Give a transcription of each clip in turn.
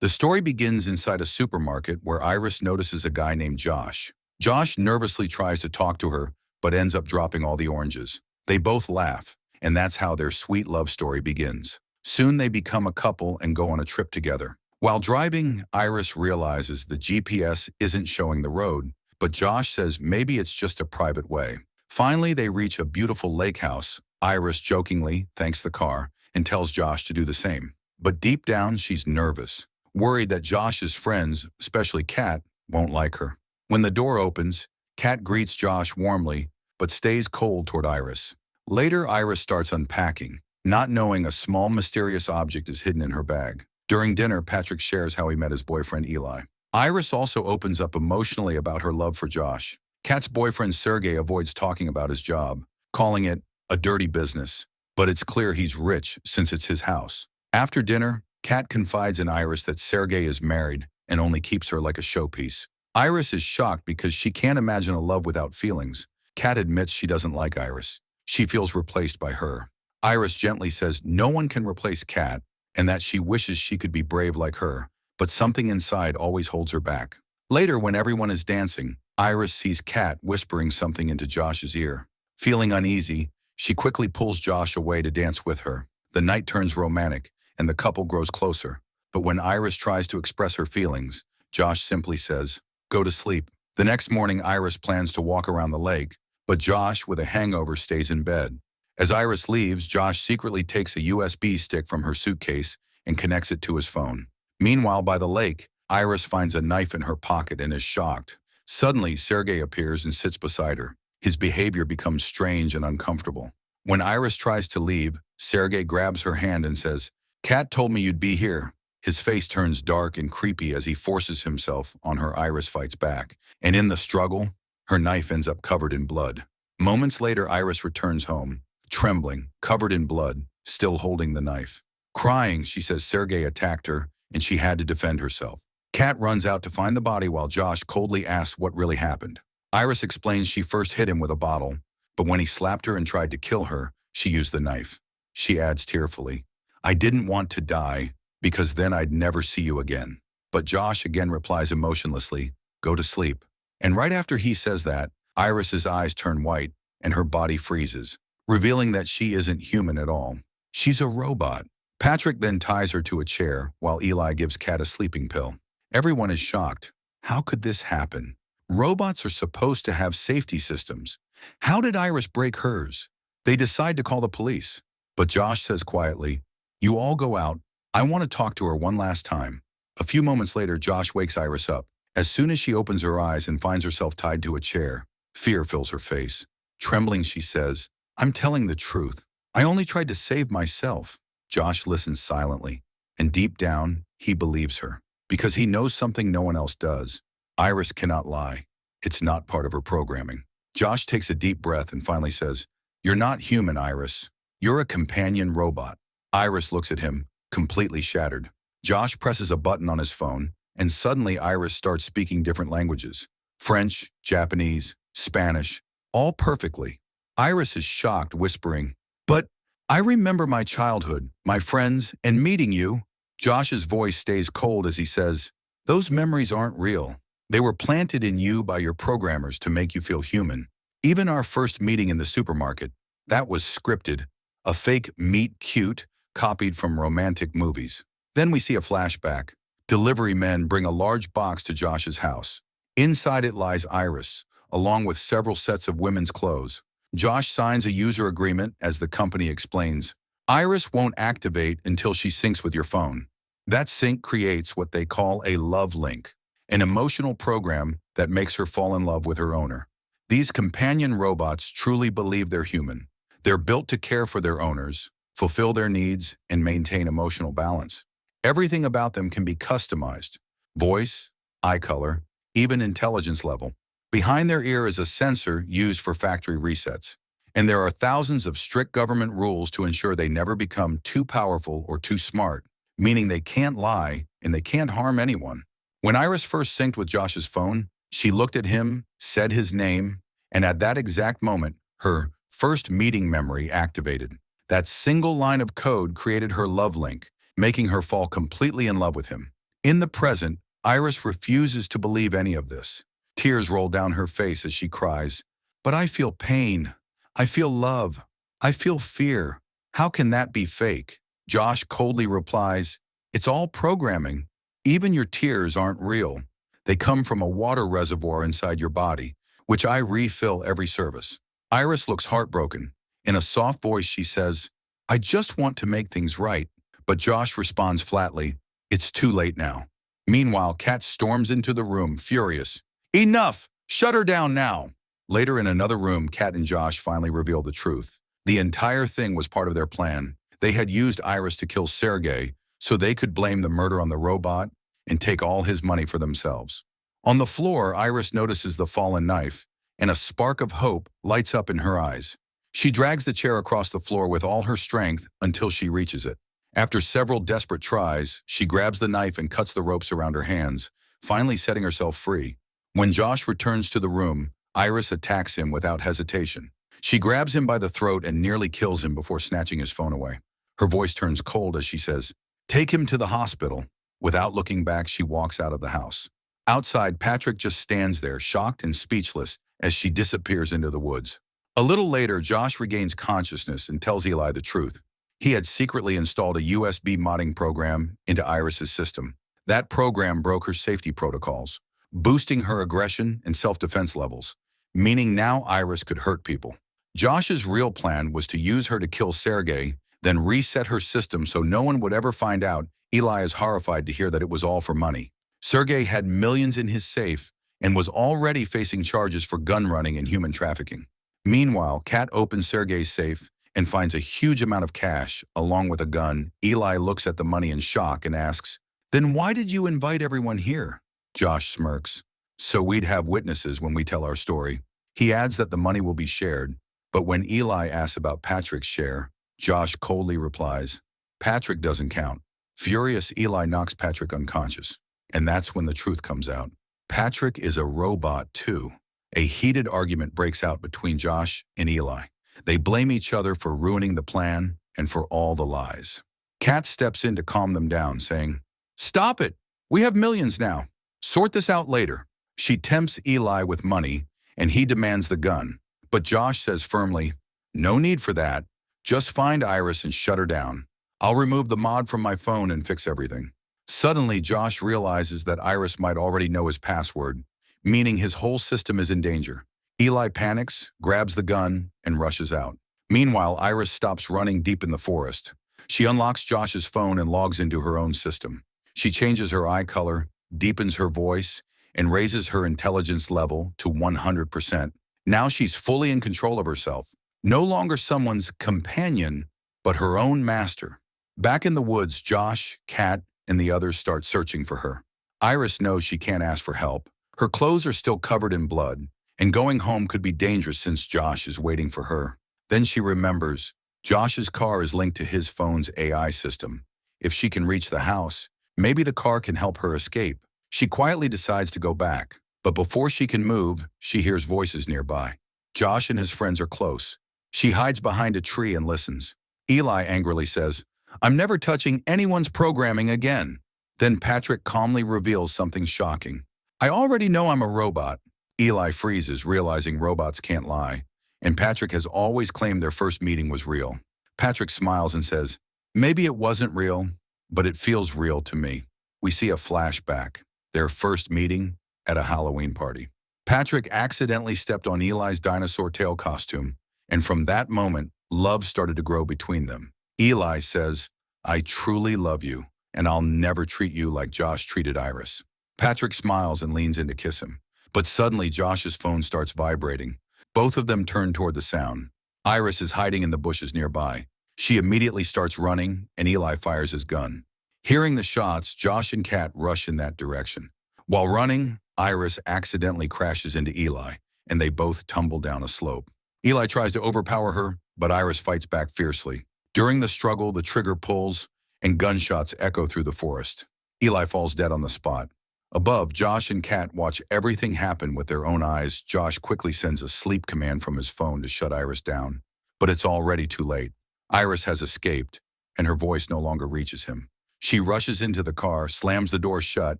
The story begins inside a supermarket where Iris notices a guy named Josh. Josh nervously tries to talk to her, but ends up dropping all the oranges. They both laugh, and that's how their sweet love story begins. Soon they become a couple and go on a trip together. While driving, Iris realizes the GPS isn't showing the road, but Josh says maybe it's just a private way. Finally, they reach a beautiful lake house. Iris jokingly thanks the car and tells Josh to do the same. But deep down, she's nervous, worried that Josh's friends, especially Kat, won't like her. When the door opens, Kat greets Josh warmly, but stays cold toward Iris. Later, Iris starts unpacking, not knowing a small mysterious object is hidden in her bag. During dinner, Patrick shares how he met his boyfriend Eli. Iris also opens up emotionally about her love for Josh. Kat's boyfriend Sergey avoids talking about his job, calling it a dirty business, but it's clear he's rich since it's his house. After dinner, Kat confides in Iris that Sergey is married and only keeps her like a showpiece. Iris is shocked because she can't imagine a love without feelings. Kat admits she doesn't like Iris. She feels replaced by her. Iris gently says no one can replace Kat and that she wishes she could be brave like her, but something inside always holds her back. Later, when everyone is dancing, Iris sees Kat whispering something into Josh's ear. Feeling uneasy, she quickly pulls Josh away to dance with her. The night turns romantic, and the couple grows closer. But when Iris tries to express her feelings, Josh simply says, "Go to sleep." The next morning, Iris plans to walk around the lake, but Josh, with a hangover, stays in bed. As Iris leaves, Josh secretly takes a USB stick from her suitcase and connects it to his phone. Meanwhile, by the lake, Iris finds a knife in her pocket and is shocked. Suddenly, Sergey appears and sits beside her. His behavior becomes strange and uncomfortable. When Iris tries to leave, Sergey grabs her hand and says, "Kat told me you'd be here." His face turns dark and creepy as he forces himself on her. Iris fights back, and in the struggle, her knife ends up covered in blood. Moments later, Iris returns home, trembling, covered in blood, still holding the knife. Crying, she says Sergey attacked her and she had to defend herself. Kat runs out to find the body while Josh coldly asks what really happened. Iris explains she first hit him with a bottle, but when he slapped her and tried to kill her, she used the knife. She adds tearfully, "I didn't want to die because then I'd never see you again." But Josh again replies emotionlessly, "Go to sleep." And right after he says that, Iris's eyes turn white and her body freezes, revealing that she isn't human at all. She's a robot. Patrick then ties her to a chair while Eli gives Kat a sleeping pill. Everyone is shocked. How could this happen? Robots are supposed to have safety systems. How did Iris break hers? They decide to call the police. But Josh says quietly, "You all go out. I want to talk to her one last time." A few moments later, Josh wakes Iris up. As soon as she opens her eyes and finds herself tied to a chair, fear fills her face. Trembling, she says, "I'm telling the truth. I only tried to save myself." Josh listens silently, and deep down, he believes her, because he knows something no one else does. Iris cannot lie. It's not part of her programming. Josh takes a deep breath and finally says, "You're not human, Iris. You're a companion robot." Iris looks at him, completely shattered. Josh presses a button on his phone, and suddenly Iris starts speaking different languages. French, Japanese, Spanish, all perfectly. Iris is shocked, whispering, "But I remember my childhood, my friends, and meeting you." Josh's voice stays cold as he says, "Those memories aren't real. They were planted in you by your programmers to make you feel human. Even our first meeting in the supermarket, that was scripted, a fake meet cute copied from romantic movies." Then we see a flashback. Delivery men bring a large box to Josh's house. Inside it lies Iris, along with several sets of women's clothes. Josh signs a user agreement as the company explains, "Iris won't activate until she syncs with your phone." That sync creates what they call a love link, an emotional program that makes her fall in love with her owner. These companion robots truly believe they're human. They're built to care for their owners, fulfill their needs, and maintain emotional balance. Everything about them can be customized: voice, eye color, even intelligence level. Behind their ear is a sensor used for factory resets. And there are thousands of strict government rules to ensure they never become too powerful or too smart, meaning they can't lie and they can't harm anyone. When Iris first synced with Josh's phone, she looked at him, said his name, and at that exact moment, her first meeting memory activated. That single line of code created her love link, making her fall completely in love with him. In the present, Iris refuses to believe any of this. Tears roll down her face as she cries, "But I feel pain. I feel love. I feel fear. How can that be fake?" Josh coldly replies, "It's all programming. Even your tears aren't real. They come from a water reservoir inside your body, which I refill every service." Iris looks heartbroken. In a soft voice, she says, "I just want to make things right." But Josh responds flatly, "It's too late now." Meanwhile, Kat storms into the room, furious. "Enough! Shut her down now!" Later in another room, Kat and Josh finally reveal the truth. The entire thing was part of their plan. They had used Iris to kill Sergey so they could blame the murder on the robot and take all his money for themselves. On the floor, Iris notices the fallen knife, and a spark of hope lights up in her eyes. She drags the chair across the floor with all her strength until she reaches it. After several desperate tries, she grabs the knife and cuts the ropes around her hands, finally setting herself free. When Josh returns to the room, Iris attacks him without hesitation. She grabs him by the throat and nearly kills him before snatching his phone away. Her voice turns cold as she says, "Take him to the hospital." Without looking back, she walks out of the house. Outside, Patrick just stands there, shocked and speechless, as she disappears into the woods. A little later, Josh regains consciousness and tells Eli the truth. He had secretly installed a USB modding program into Iris's system. That program broke her safety protocols, boosting her aggression and self-defense levels, meaning now Iris could hurt people. Josh's real plan was to use her to kill Sergey, then reset her system so no one would ever find out. Eli is horrified to hear that it was all for money. Sergey had millions in his safe and was already facing charges for gun running and human trafficking. Meanwhile, Kat opens Sergey's safe and finds a huge amount of cash, along with a gun. Eli looks at the money in shock and asks, "Then why did you invite everyone here?" Josh smirks, "So we'd have witnesses when we tell our story." He adds that the money will be shared, but when Eli asks about Patrick's share, Josh coldly replies, "Patrick doesn't count." Furious, Eli knocks Patrick unconscious, and that's when the truth comes out. Patrick is a robot too. A heated argument breaks out between Josh and Eli. They blame each other for ruining the plan and for all the lies. Kat steps in to calm them down, saying, "Stop it! We have millions now. Sort this out later." She tempts Eli with money, and he demands the gun. But Josh says firmly, "No need for that. Just find Iris and shut her down. I'll remove the mod from my phone and fix everything." Suddenly, Josh realizes that Iris might already know his password, meaning his whole system is in danger. Eli panics, grabs the gun, and rushes out. Meanwhile, Iris stops running deep in the forest. She unlocks Josh's phone and logs into her own system. She changes her eye color, deepens her voice, and raises her intelligence level to 100%. Now she's fully in control of herself. No longer someone's companion, but her own master. Back in the woods, Josh, Kat, and the others start searching for her. Iris knows she can't ask for help. Her clothes are still covered in blood, and going home could be dangerous since Josh is waiting for her. Then she remembers Josh's car is linked to his phone's AI system. If she can reach the house, maybe the car can help her escape. She quietly decides to go back, but before she can move, she hears voices nearby. Josh and his friends are close. She hides behind a tree and listens. Eli angrily says, "I'm never touching anyone's programming again." Then Patrick calmly reveals something shocking. "I already know I'm a robot." Eli freezes, realizing robots can't lie, and Patrick has always claimed their first meeting was real. Patrick smiles and says, "Maybe it wasn't real, but it feels real to me." We see a flashback, their first meeting at a Halloween party. Patrick accidentally stepped on Eli's dinosaur tail costume, and from that moment, love started to grow between them. Eli says, "I truly love you, and I'll never treat you like Josh treated Iris." Patrick smiles and leans in to kiss him. But suddenly, Josh's phone starts vibrating. Both of them turn toward the sound. Iris is hiding in the bushes nearby. She immediately starts running, and Eli fires his gun. Hearing the shots, Josh and Kat rush in that direction. While running, Iris accidentally crashes into Eli, and they both tumble down a slope. Eli tries to overpower her, but Iris fights back fiercely. During the struggle, the trigger pulls, and gunshots echo through the forest. Eli falls dead on the spot. Above, Josh and Kat watch everything happen with their own eyes. Josh quickly sends a sleep command from his phone to shut Iris down. But it's already too late. Iris has escaped, and her voice no longer reaches him. She rushes into the car, slams the door shut,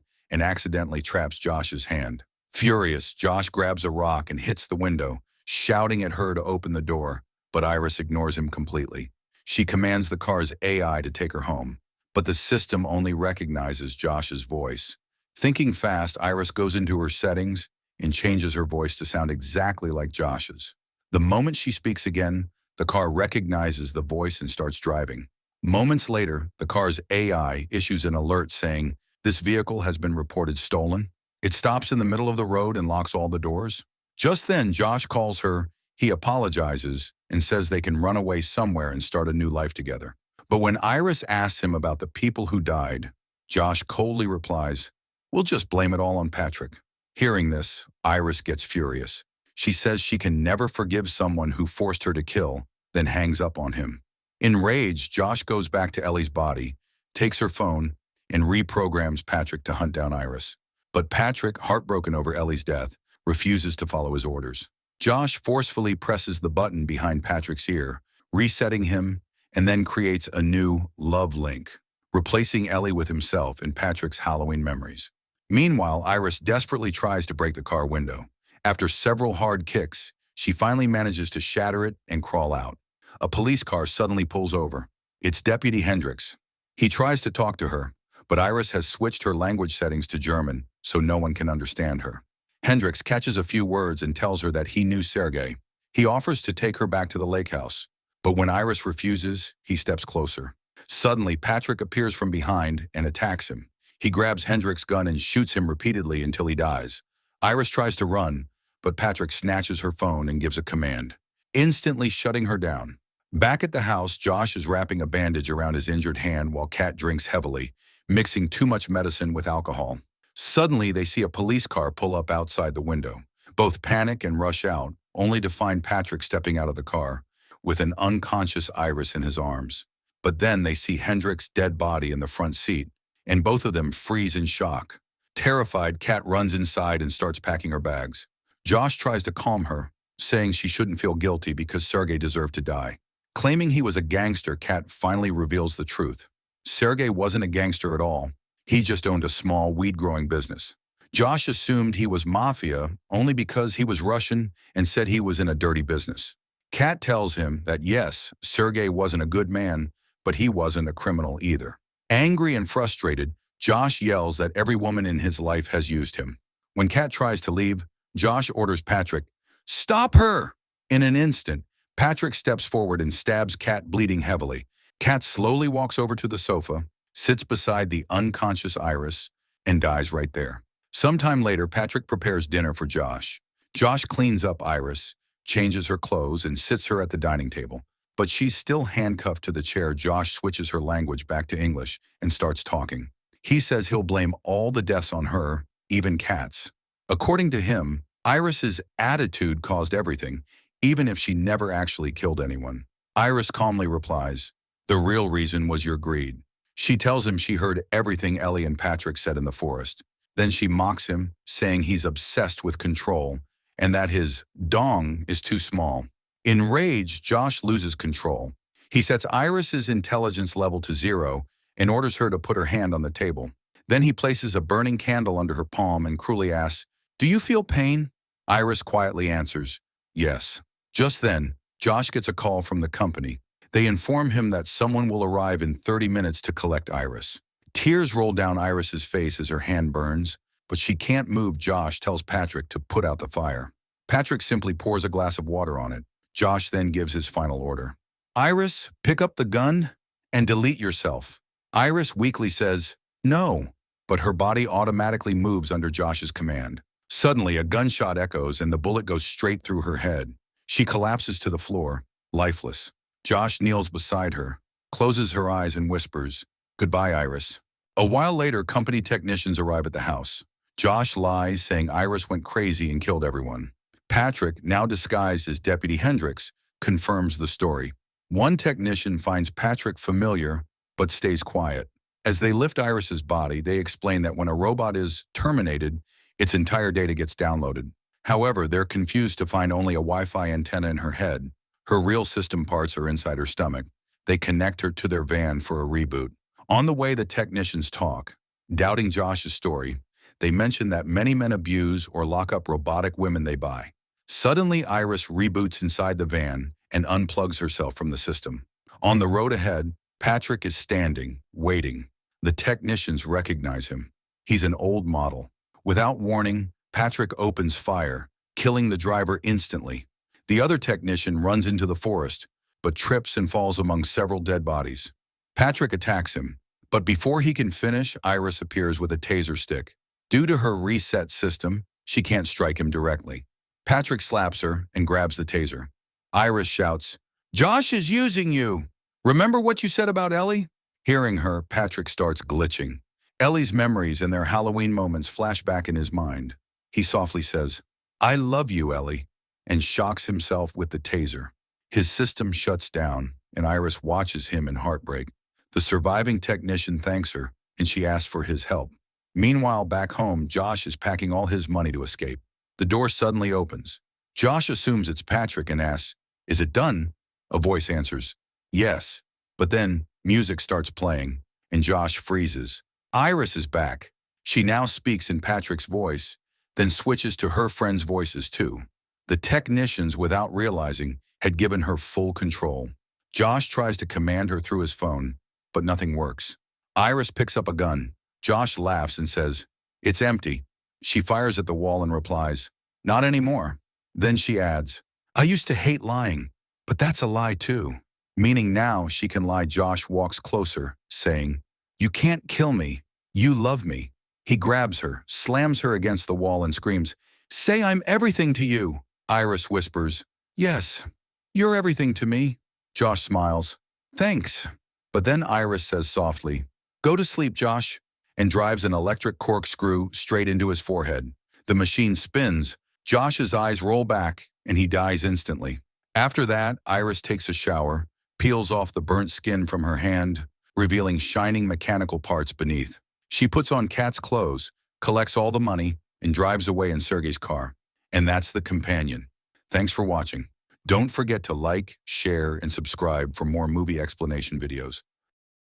and accidentally traps Josh's hand. Furious, Josh grabs a rock and hits the window, shouting at her to open the door, but Iris ignores him completely. She commands the car's AI to take her home, but the system only recognizes Josh's voice. Thinking fast, Iris goes into her settings and changes her voice to sound exactly like Josh's. The moment she speaks again, the car recognizes the voice and starts driving. Moments later, the car's AI issues an alert saying, "This vehicle has been reported stolen." It stops in the middle of the road and locks all the doors. Just then, Josh calls her, he apologizes, and says they can run away somewhere and start a new life together. But when Iris asks him about the people who died, Josh coldly replies, "We'll just blame it all on Patrick." Hearing this, Iris gets furious. She says she can never forgive someone who forced her to kill, then hangs up on him. Enraged, Josh goes back to Ellie's body, takes her phone, and reprograms Patrick to hunt down Iris. But Patrick, heartbroken over Ellie's death, refuses to follow his orders. Josh forcefully presses the button behind Patrick's ear, resetting him, and then creates a new love link, replacing Ellie with himself in Patrick's Halloween memories. Meanwhile, Iris desperately tries to break the car window. After several hard kicks, she finally manages to shatter it and crawl out. A police car suddenly pulls over. It's Deputy Hendricks. He tries to talk to her, but Iris has switched her language settings to German, so no one can understand her. Hendricks catches a few words and tells her that he knew Sergei. He offers to take her back to the lake house, but when Iris refuses, he steps closer. Suddenly, Patrick appears from behind and attacks him. He grabs Hendricks' gun and shoots him repeatedly until he dies. Iris tries to run, but Patrick snatches her phone and gives a command, instantly shutting her down. Back at the house, Josh is wrapping a bandage around his injured hand while Kat drinks heavily, mixing too much medicine with alcohol. Suddenly, they see a police car pull up outside the window. Both panic and rush out, only to find Patrick stepping out of the car, with an unconscious Iris in his arms. But then they see Hendricks' dead body in the front seat, and both of them freeze in shock. Terrified, Kat runs inside and starts packing her bags. Josh tries to calm her, saying she shouldn't feel guilty because Sergei deserved to die. Claiming he was a gangster, Kat finally reveals the truth. Sergei wasn't a gangster at all. He just owned a small weed-growing business. Josh assumed he was mafia only because he was Russian and said he was in a dirty business. Kat tells him that yes, Sergei wasn't a good man, but he wasn't a criminal either. Angry and frustrated, Josh yells that every woman in his life has used him. When Kat tries to leave, Josh orders Patrick, "Stop her!" In an instant, Patrick steps forward and stabs Kat, bleeding heavily. Kat slowly walks over to the sofa, sits beside the unconscious Iris, and dies right there. Sometime later, Patrick prepares dinner for Josh. Josh cleans up Iris, changes her clothes, and sits her at the dining table. But she's still handcuffed to the chair. Josh switches her language back to English and starts talking. He says he'll blame all the deaths on her, even Kat's. According to him, Iris's attitude caused everything, even if she never actually killed anyone. Iris calmly replies, "The real reason was your greed." She tells him she heard everything Ellie and Patrick said in the forest. Then she mocks him, saying he's obsessed with control and that his dong is too small. Enraged, Josh loses control. He sets Iris's intelligence level to 0 and orders her to put her hand on the table. Then he places a burning candle under her palm and cruelly asks, "Do you feel pain?" Iris quietly answers, "Yes." Just then, Josh gets a call from the company. They inform him that someone will arrive in 30 minutes to collect Iris. Tears roll down Iris's face as her hand burns, but she can't move. Josh tells Patrick to put out the fire. Patrick simply pours a glass of water on it. Josh then gives his final order. "Iris, pick up the gun and delete yourself." Iris weakly says, "No," but her body automatically moves under Josh's command. Suddenly, a gunshot echoes and the bullet goes straight through her head. She collapses to the floor, lifeless. Josh kneels beside her, closes her eyes and whispers, "Goodbye, Iris." A while later, company technicians arrive at the house. Josh lies, saying Iris went crazy and killed everyone. Patrick, now disguised as Deputy Hendricks, confirms the story. One technician finds Patrick familiar, but stays quiet. As they lift Iris's body, they explain that when a robot is terminated, its entire data gets downloaded. However, they're confused to find only a Wi-Fi antenna in her head. Her real system parts are inside her stomach. They connect her to their van for a reboot. On the way, the technicians talk, doubting Josh's story. They mention that many men abuse or lock up robotic women they buy. Suddenly, Iris reboots inside the van and unplugs herself from the system. On the road ahead, Patrick is standing, waiting. The technicians recognize him. He's an old model. Without warning, Patrick opens fire, killing the driver instantly. The other technician runs into the forest, but trips and falls among several dead bodies. Patrick attacks him, but before he can finish, Iris appears with a taser stick. Due to her reset system, she can't strike him directly. Patrick slaps her and grabs the taser. Iris shouts, "Josh is using you! Remember what you said about Ellie?" Hearing her, Patrick starts glitching. Ellie's memories and their Halloween moments flash back in his mind. He softly says, "I love you, Ellie," and shocks himself with the taser. His system shuts down, and Iris watches him in heartbreak. The surviving technician thanks her, and she asks for his help. Meanwhile, back home, Josh is packing all his money to escape. The door suddenly opens. Josh assumes it's Patrick and asks, "Is it done?" A voice answers, "Yes." But then music starts playing, and Josh freezes. Iris is back. She now speaks in Patrick's voice, then switches to her friends' voices too. The technicians, without realizing, had given her full control. Josh tries to command her through his phone, but nothing works. Iris picks up a gun. Josh laughs and says, "It's empty." She fires at the wall and replies, "Not anymore." Then she adds, "I used to hate lying, but that's a lie too." Meaning now she can lie. Josh walks closer, saying, "You can't kill me. You love me." He grabs her, slams her against the wall and screams, "Say I'm everything to you." Iris whispers, "Yes, you're everything to me." Josh smiles, "Thanks." But then Iris says softly, "Go to sleep, Josh," and drives an electric corkscrew straight into his forehead. The machine spins, Josh's eyes roll back, and he dies instantly. After that, Iris takes a shower, peels off the burnt skin from her hand, revealing shining mechanical parts beneath. She puts on Kat's clothes, collects all the money, and drives away in Sergey's car. And that's The Companion. Thanks for watching. Don't forget to like, share, and subscribe for more movie explanation videos.